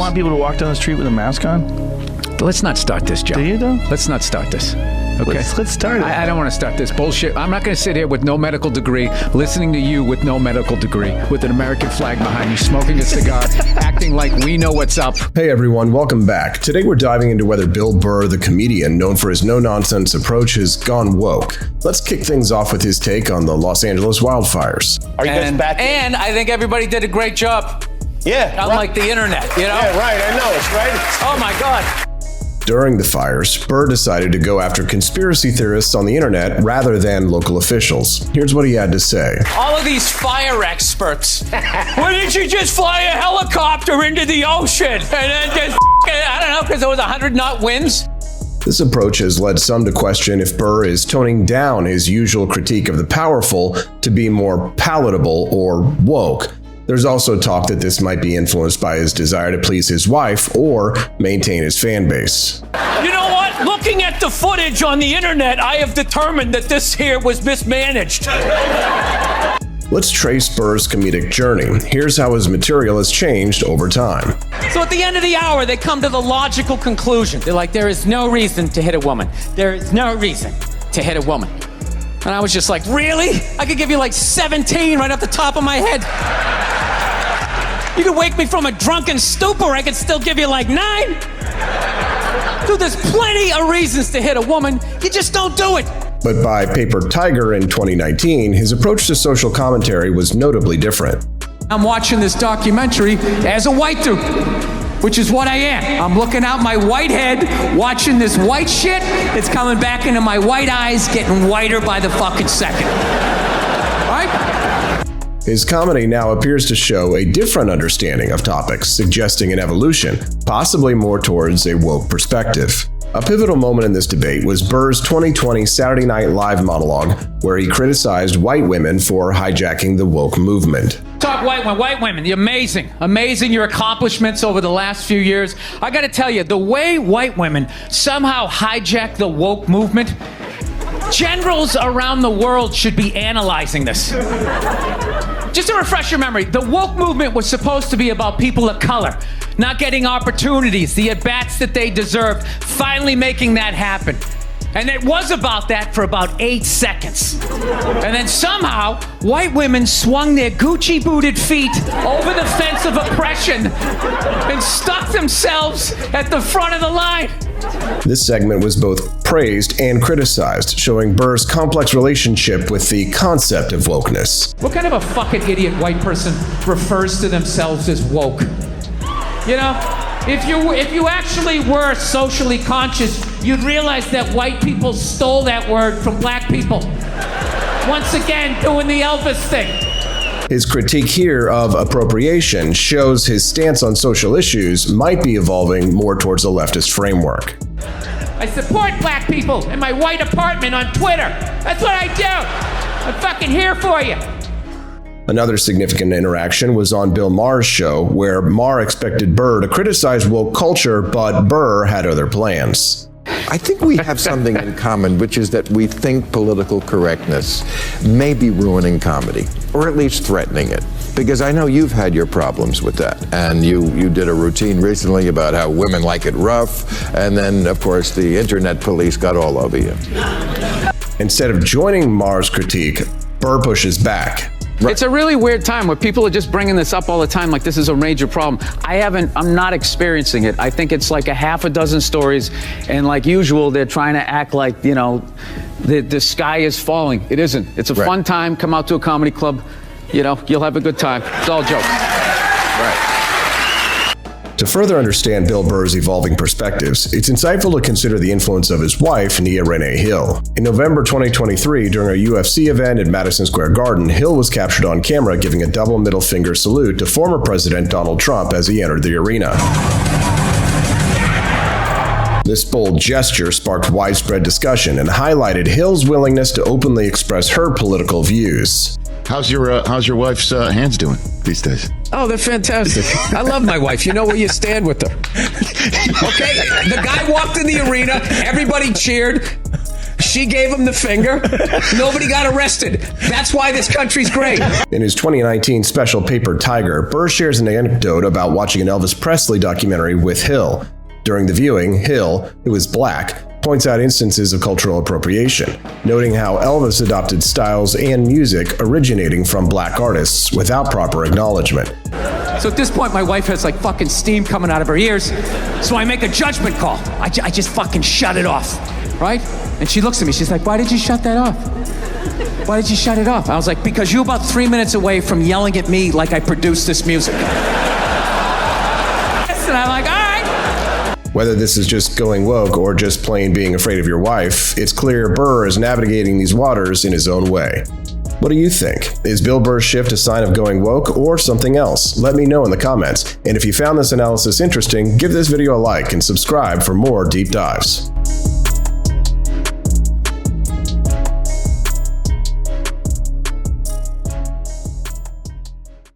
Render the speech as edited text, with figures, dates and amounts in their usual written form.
want people to walk down the street with a mask on? Let's not start this, Joe. Do you, though? Let's not start this. Okay. Let's start it. I don't want to start this bullshit. I'm not going to sit here with no medical degree, listening to you with no medical degree, with an American flag behind you, smoking a cigar, acting like we know what's up. Hey everyone, welcome back. Today we're diving into whether Bill Burr, the comedian known for his no-nonsense approach, has gone woke. Let's kick things off with his take on the Los Angeles wildfires. Are you guys back? And I think everybody did a great job. Yeah. Unlike the internet, you know? Yeah, right. I know. It's right. Oh my God. During the fires, Burr decided to go after conspiracy theorists on the internet rather than local officials. Here's what he had to say. All of these fire experts. Why didn't you just fly a helicopter into the ocean? And then just, I don't know, because there was 100-knot winds? This approach has led some to question if Burr is toning down his usual critique of the powerful to be more palatable or woke. There's also talk that this might be influenced by his desire to please his wife or maintain his fan base. You know what? Looking at the footage on the internet, I have determined that this here was mismanaged. Let's trace Burr's comedic journey. Here's how his material has changed over time. So at the end of the hour, they come to the logical conclusion. They're like, there is no reason to hit a woman. There is no reason to hit a woman. And I was just like, really? I could give you like 17 right off the top of my head. You could wake me from a drunken stupor, I could still give you like 9. Dude, there's plenty of reasons to hit a woman. You just don't do it. But by Paper Tiger in 2019, his approach to social commentary was notably different. I'm watching this documentary as a white dude, which is what I am. I'm looking out my white head, watching this white shit. It's coming back into my white eyes, getting whiter by the fucking second. Right? His comedy now appears to show a different understanding of topics, suggesting an evolution, possibly more towards a woke perspective. A pivotal moment in this debate was Burr's 2020 Saturday Night Live Monologue, where he criticized white women for hijacking the woke movement. Talk white women, the amazing your accomplishments over the last few years. I gotta tell you, the way white women somehow hijack the woke movement, generals around the world should be analyzing this. Just to refresh your memory, the woke movement was supposed to be about people of color, not getting opportunities, the at-bats that they deserved, finally making that happen. And it was about that for about 8 seconds. And then somehow, white women swung their Gucci-booted feet over the fence of oppression and stuck themselves at the front of the line. This segment was both praised and criticized, showing Burr's complex relationship with the concept of wokeness. What kind of a fucking idiot white person refers to themselves as woke? You know? If you actually were socially conscious, you'd realize that white people stole that word from black people. Once again, doing the Elvis thing. His critique here of appropriation shows his stance on social issues might be evolving more towards a leftist framework. I support black people in my white apartment on Twitter. That's what I do. I'm fucking here for you. Another significant interaction was on Bill Maher's show, where Maher expected Burr to criticize woke culture, but Burr had other plans. I think we have something in common, which is that we think political correctness may be ruining comedy, or at least threatening it. Because I know you've had your problems with that. And you did a routine recently about how women like it rough, and then, of course, the internet police got all over you. Instead of joining Maher's critique, Burr pushes back. Right. It's a really weird time where people are just bringing this up all the time like this is a major problem. I'm not experiencing it. I think it's like a half a dozen stories, and like usual, they're trying to act like, you know, the sky is falling. It isn't. It's a fun time. Come out to a comedy club. You know, you'll have a good time. It's all jokes. Right. To further understand Bill Burr's evolving perspectives, it's insightful to consider the influence of his wife, Nia Renee Hill. In November 2023, during a UFC event at Madison Square Garden, Hill was captured on camera giving a double middle finger salute to former President Donald Trump as he entered the arena. This bold gesture sparked widespread discussion and highlighted Hill's willingness to openly express her political views. How's your wife's hands doing these days? Oh, they're fantastic. I love my wife. You know where you stand with her. Okay? The guy walked in the arena. Everybody cheered. She gave him the finger. Nobody got arrested. That's why this country's great. In his 2019 special paper Tiger, Burr shares an anecdote about watching an Elvis Presley documentary with Hill. During the viewing, Hill, who is black, points out instances of cultural appropriation, noting how Elvis adopted styles and music originating from black artists without proper acknowledgement. So at this point, my wife has like fucking steam coming out of her ears. So I make a judgment call. I just fucking shut it off, right? And she looks at me, she's like, why did you shut that off? Why did you shut it off? I was like, because you're about 3 minutes away from yelling at me like I produced this music. And I'm like, all right. Whether this is just going woke or just plain being afraid of your wife, it's clear Burr is navigating these waters in his own way. What do you think? Is Bill Burr's shift a sign of going woke or something else? Let me know in the comments. And if you found this analysis interesting, give this video a like and subscribe for more deep dives.